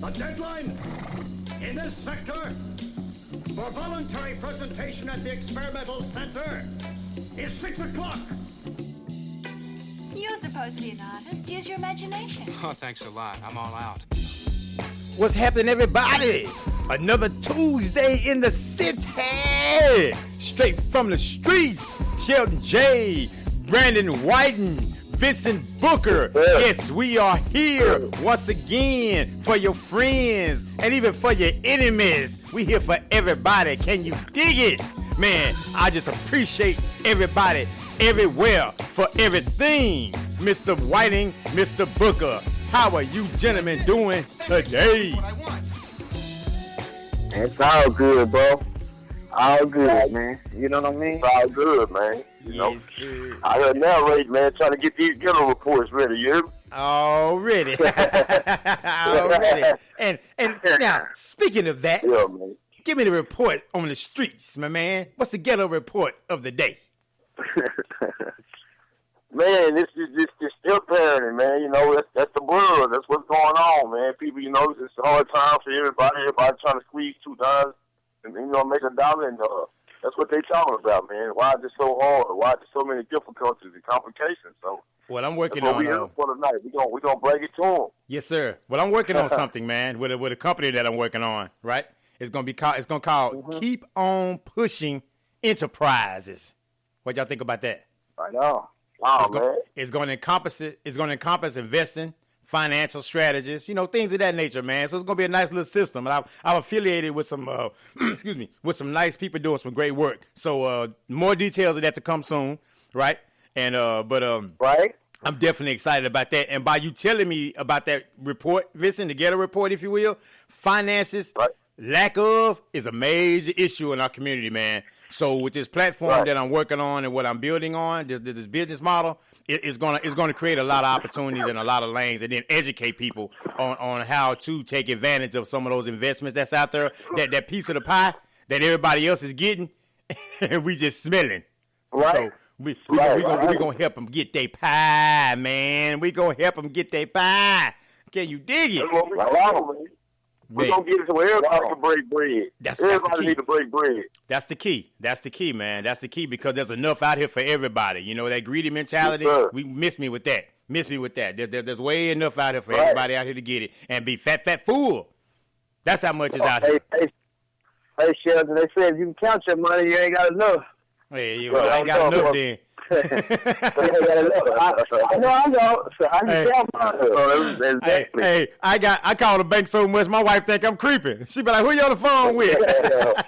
The deadline in this sector for voluntary presentation at the experimental center is 6 o'clock. You're supposed to be an artist. Use your imagination. Oh, thanks a lot. I'm all out. What's happening, everybody? Another Tuesday in the city. Straight from the streets. Shelton J, Brandon Whiting, Vincent Booker. Yes, we are here once again for your friends and even for your enemies. We here for everybody. Can you dig it? Man, I just appreciate everybody everywhere for everything. Mr. Whiting, Mr. Booker, how are you gentlemen doing today? It's all good, bro. All good, man. You know what I mean? It's all good, man. You know, sir. I heard narrate, man, trying to get these general reports ready, you hear me? Already. Already. And now, speaking of that, Yeah, man. give me the report on the streets, my man. What's the ghetto report of the day? Man, this is still parenting, man. You know, that's the blood. That's what's going on, man. People, you know, it's a hard time for everybody. Everybody trying to squeeze $2 and, you know, make $1. And that's what they talking about, man. Why is it so hard? Why is there so many difficulties and complications? So, Well, I'm working that's what on we here for tonight. We gonna break it to them. Yes, sir. Well, I'm working on something, man, with a company that I'm working on, right? It's gonna call Keep On Pushing Enterprises. What y'all think about that? Right now. Wow, man. It's going to encompass investing, financial strategies, you know, things of that nature, man. So it's going to be a nice little system. And I'm affiliated with some, with some nice people doing some great work. So more details of that to come soon, right? And Right. I'm definitely excited about that. And by you telling me about that report, Vincent, the ghetto report, if you will, finances, Right. lack of is a major issue in our community, man. So with this platform that I'm working on and what I'm building on, this business model, it's gonna create a lot of opportunities and a lot of lanes, and then educate people on how to take advantage of some of those investments that's out there, that piece of the pie that everybody else is getting, and we just smelling. Right. So we gonna help them get their pie, man. We gonna help them get their pie. Can you dig it? That's what we man. We're going to get it so everybody can break bread. Everybody need to break bread. That's the key. That's the key, man. That's the key, because there's enough out here for everybody. You know, that greedy mentality, we miss me with that. There's way enough out here for everybody out here to get it and be fat fool. That's how much is out here. Hey, Shelton, they said if you can count your money, you ain't got enough. Hey, I ain't got enough then. I know. So I can tell mine. Hey, I call the bank so much, my wife think I'm creeping. She be like, who you on the phone with? The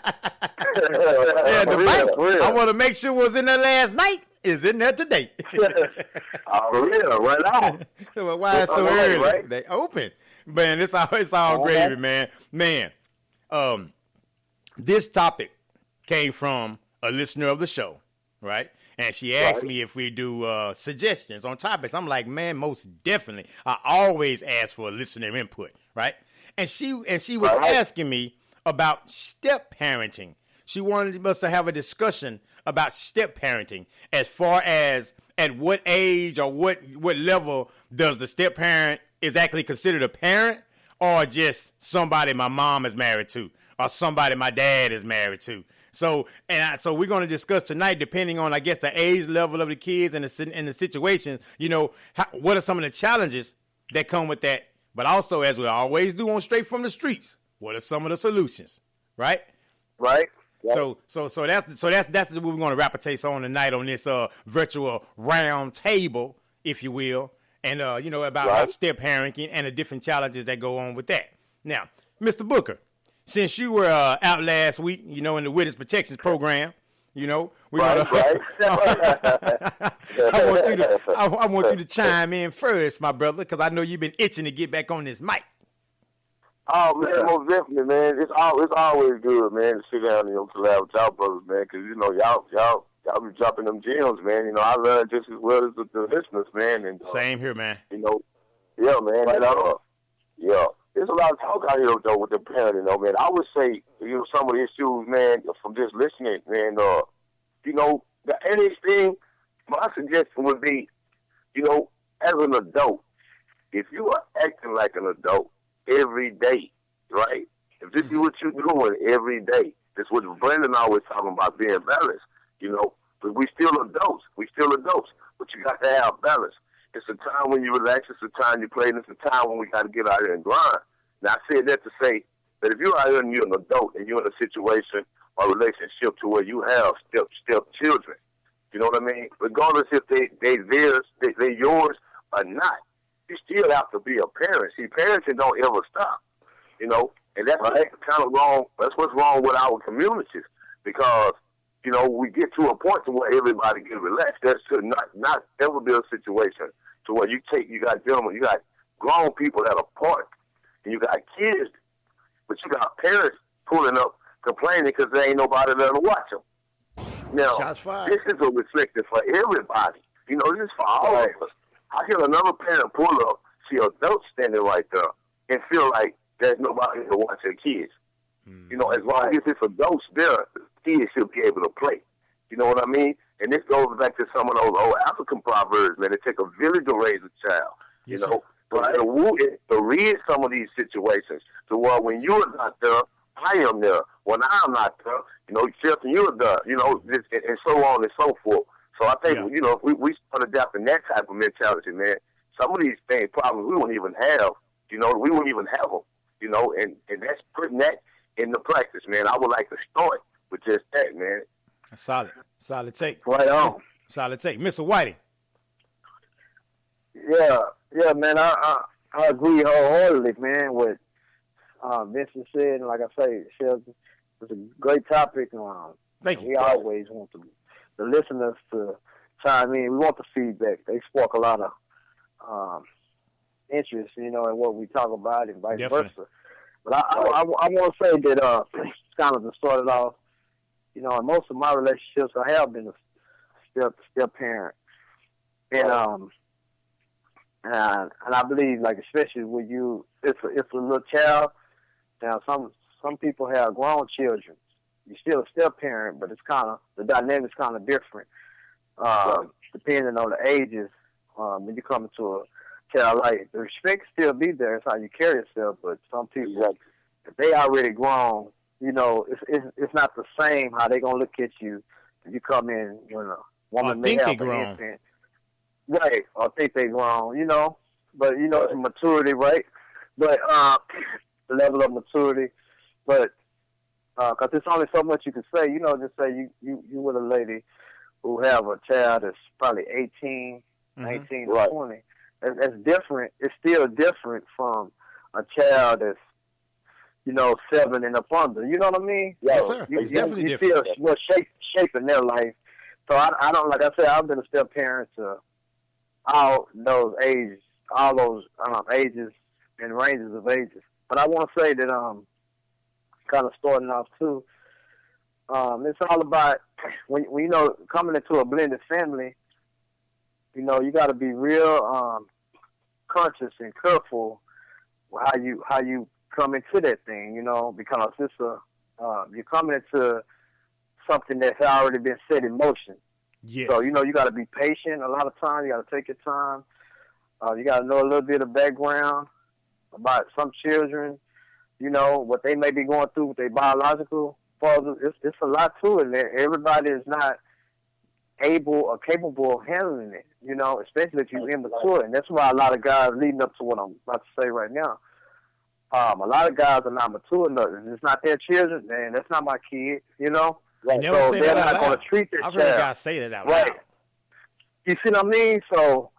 bank, I want to make sure was in there last night is in there today. Oh, yeah, right on. Well, why it's so early? Right? They open. Man, it's all gravy, man. Man, this topic came from a listener of the show, right? And she asked me if we do suggestions on topics. I'm like, man, most definitely. I always ask for a listener input, right? And she was asking me about step parenting. She wanted us to have a discussion about step parenting, as far as at what age or what level does the step parent is actually considered a parent, or just somebody my mom is married to, or somebody my dad is married to. So we're going to discuss tonight, depending on, I guess, the age level of the kids and the situation, you know, what are some of the challenges that come with that? But also, as we always do on Straight from the Streets, what are some of the solutions, right? Right. Yep. So that's what we're going to rapportate on tonight on this virtual round table, if you will, and you know, about step parenting and the different challenges that go on with that. Now, Mr. Booker, since you were out last week, you know, in the Witness Protection Program, you know, I want you to chime in first, my brother, because I know you've been itching to get back on this mic. Oh, man, most definitely, man. It's always good, man, to sit down and, you know, collab with y'all brothers, man, because, you know, y'all be dropping them gems, man. You know, I learned just as well as the listeners, man. And same here, man. You know, yeah, man. And, there's a lot of talk out here, though, with the parenting, though, man. I would say, you know, some of the issues, man, from just listening, man, you know, the earliest thing, my suggestion would be, you know, as an adult, if you are acting like an adult, every day, right? If this is what you're doing every day, this is what Brandon always talking about, being balanced, you know. But we still adults. But you got to have balance. It's a time when you relax. It's a time you play. And it's a time when we got to get out here and grind. Now, I said that to say that if you're out here and you're an adult and you're in a situation or relationship to where you have step children, you know what I mean? Regardless if they're yours or not, you still have to be a parent. See, parenting don't ever stop, you know. And that's kind of wrong. That's what's wrong with our communities, because, you know, we get to a point to where everybody get relaxed. That should not ever be a situation to where you got gentlemen, you got grown people at a park, and you got kids, but you got parents pulling up complaining because there ain't nobody there to watch them. Now, this is a reflection for everybody. You know, this is for all of us. I hear another parent pull up, see adults standing right there, and feel like there's nobody to watch their kids. You know, as long as it's adults there, the kids should be able to play. You know what I mean? And this goes back to some of those old African proverbs, man. It takes a village to raise a child. You know, but to read some of these situations to where when you're not there, I am there. When I'm not there, you know, Shelton, you're there. You know, and so on and so forth. So I think, you know, if we start adapting that type of mentality, man, some of these problems we wouldn't even have. You know, we wouldn't even have them. You know, and that's putting that in the practice, man. I would like to start with just that, man. Solid take. Right on. Solid take. Mr. Whitting. Yeah, man. I agree wholeheartedly, man, with Vincent said. And like I say, Shelton, it's a great topic. Thank you. We always want the listeners to chime in. We want the feedback. They spark a lot of interest, you know, in what we talk about and vice versa. But I want to say that kind of to start it off, you know, in most of my relationships, I have been a step parent, and I believe, like, especially with you, it's a little child. Now, some people have grown children. You're still a step parent, but it's kind of the dynamic's kind of different, depending on the ages. When you come into a child, like, the respect still be there. It's how you carry yourself. But some people, if they already grown, you know, it's not the same how they gonna look at you if you come in when a woman may have an infant, right? Or think they grown, you know. But you know, it's maturity, right? But the level of maturity, but because there's only so much you can say. You know, just say you with a lady who have a child that's probably 18, 19 to 20. That's different. It's still different from a child that's, you know, 7 and up under. You know what I mean? Yes, sir. It's definitely different. You feel shaping their life. So I don't, like I said, I've been a step parent to all those ages and ranges of ages. But I want to say that kind of starting off too. It's all about when you know, coming into a blended family. You know, you got to be real conscious and careful how you come into that thing. You know, because it's you're coming into something that's already been set in motion. Yes. So you know, you got to be patient. A lot of times, you got to take your time. You got to know a little bit of background about some children. You know what they may be going through with their biological father. It's a lot to it. Everybody is not able or capable of handling it, you know, especially if you're immature. And that's why a lot of guys, leading up to what I'm about to say right now, a lot of guys are not mature enough. If it's not their children, man, that's not my kid, you know? Right. So they're not going to treat their I've child. heard guys say that out right. loud. You see what I mean? So,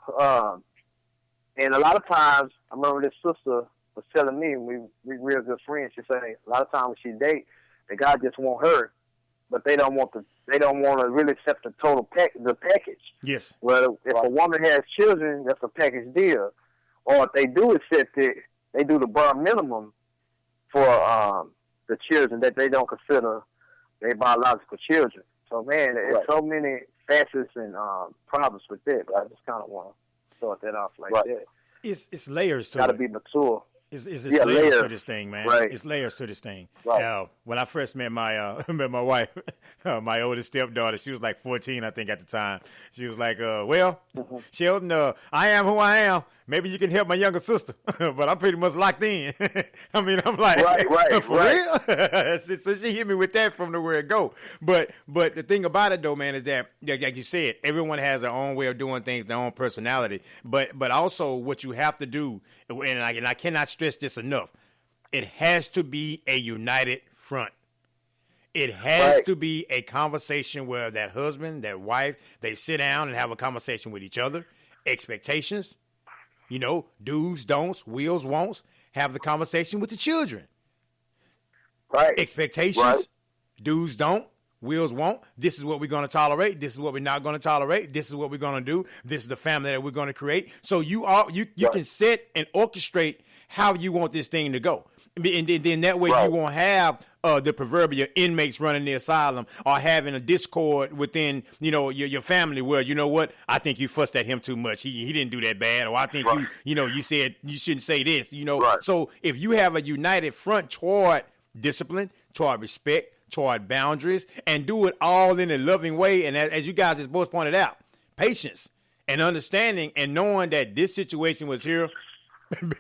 and a lot of times, I remember this sister was telling me, we real good friends, she said, a lot of times when she date, the guy just want her, but they don't want to really accept the total package. Yes. Well, if a woman has children, that's a package deal. Or if they do accept it, they do the bare minimum for the children that they don't consider their biological children. So, man, there's so many facets and problems with that. But I just kind of want to start that off like that. It's layers to Got it. to be mature. It's Yeah, layers layers. to this thing, man. Right. It's layers to this thing. Right. When I first met my met my wife, my oldest stepdaughter, she was like 14, I think, at the time. She was like, well, Shelton, I am who I am. Maybe you can help my younger sister, but I'm pretty much locked in. I mean, I'm like, for real? So she hit me with that from the word go. But the thing about it, though, man, is that, like you said, everyone has their own way of doing things, their own personality. But also what you have to do, and I cannot stress this enough, it has to be a united front. It has to be a conversation where that husband, that wife, they sit down and have a conversation with each other, expectations, do's, don'ts, wills, won'ts, have the conversation with the children. Right. Expectations, do's, don't, wills, won't. This is what we're going to tolerate. This is what we're not going to tolerate. This is what we're going to do. This is the family that we're going to create. So you can set and orchestrate how you want this thing to go. And then that way you won't have the proverbial inmates running the asylum or having a discord within, your family where, you know what, I think you fussed at him too much. He didn't do that bad. Or I think you said you shouldn't say this, So if you have a united front toward discipline, toward respect, toward boundaries, and do it all in a loving way, and as you guys just both pointed out, patience and understanding and knowing that this situation was here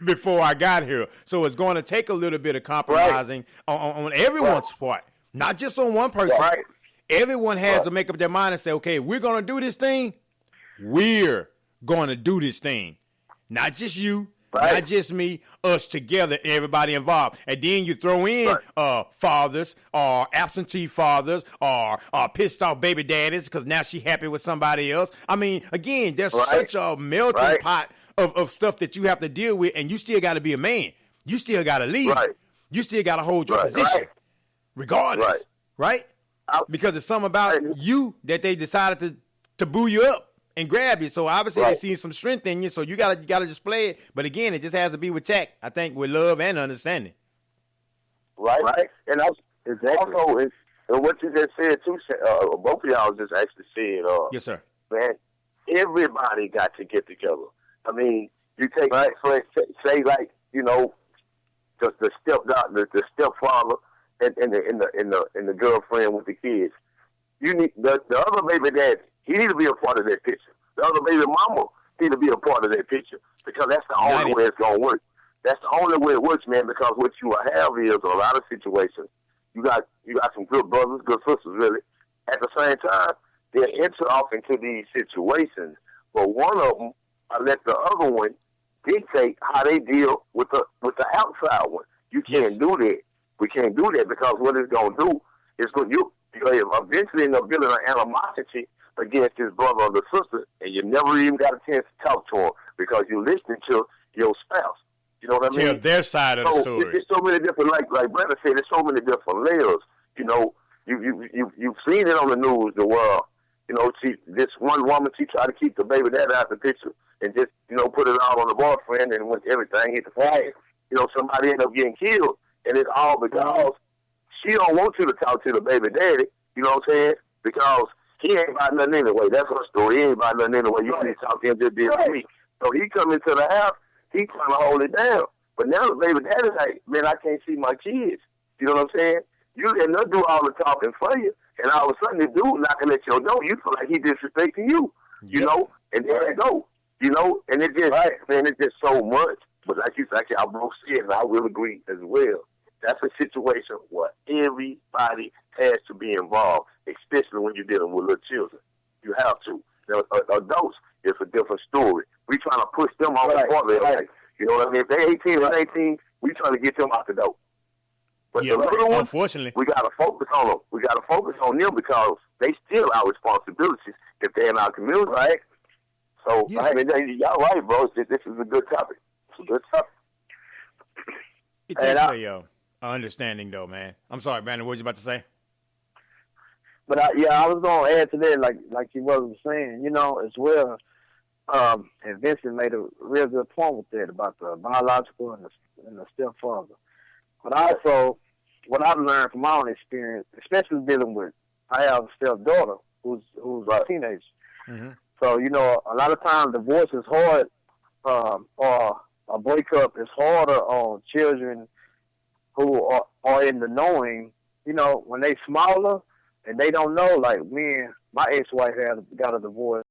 before I got here. So it's going to take a little bit of compromising on everyone's part, not just on one person. Right. Everyone has to make up their mind and say, okay, we're going to do this thing. We're going to do this thing. Not just you, not just me, us together, everybody involved. And then you throw in fathers or absentee fathers or pissed off baby daddies because now she happy with somebody else. I mean, again, there's such a melting pot of stuff that you have to deal with, and you still got to be a man. You still got to lead. Right. You still got to hold your position, regardless, right? Because it's something about you that they decided to boo you up and grab you. So obviously they see some strength in you, so you gotta display it. But again, it just has to be with tact, I think, with love and understanding. Right. And also, it's what you just said too. Both of y'all just actually said. Yes, sir. Man, everybody got to get together. I mean, you take say like the stepfather and the girlfriend with the kids. You need the other baby dad. He need to be a part of that picture. The other baby mama need to be a part of that picture because that's the only way it's gonna work. That's the only way it works, man. Because what you have is a lot of situations. You got some good brothers, good sisters, really. At the same time, they enter off into these situations, but one of them let the other one dictate how they deal with the outside one. You can't do that. We can't do that because what it's gonna do is you eventually end up building an animosity against his brother or the sister, and you never even got a chance to talk to him because you're listening to your spouse. You know what I mean? Tell their side of the story. There's so many different, like Brenda said, there's so many different layers. You've seen it on the news, the world. This one woman, she tried to keep the baby daddy out the picture and just, put it all on the boyfriend, and when everything hit the fan, somebody ended up getting killed, and it's all because she don't want you to talk to the baby daddy, you know what I'm saying? Because he ain't about nothing anyway. That's her story. He ain't about nothing anyway. You need to talk to him just this week. So he come into the house, he trying to hold it down. But now the baby daddy's like, man, I can't see my kids. You know what I'm saying? You let them do all the talking for you, and all of a sudden the dude knocking at your door, you feel like he disrespecting you, and there you go. And it just, man, it's just so much. But like I both said, and I will agree as well, that's a situation where everybody has to be involved, especially when you're dealing with little children. You have to. Now, adults, it's a different story. We trying to push them off the board. Like, you know what I mean? If they're 18 or 19, we trying to get them out the door. But the little ones, unfortunately, we got to focus on them. We got to focus on them because they still our responsibilities if they're in our community, right? So, I mean, y'all right, bro. This is a good topic. It's a good topic. It takes a understanding, though, man. I'm sorry, Brandon. What was you about to say? But I was going to add to that, like you was saying, as well. And Vincent made a real good point with that about the biological and the stepfather. But also, what I've learned from my own experience, especially dealing with, I have a stepdaughter who's a teenager. Mm-hmm. So, a lot of times divorce is hard, or a breakup is harder on children who are in the knowing. You know, when they smaller and they don't know. Like me and my ex-wife got a divorce.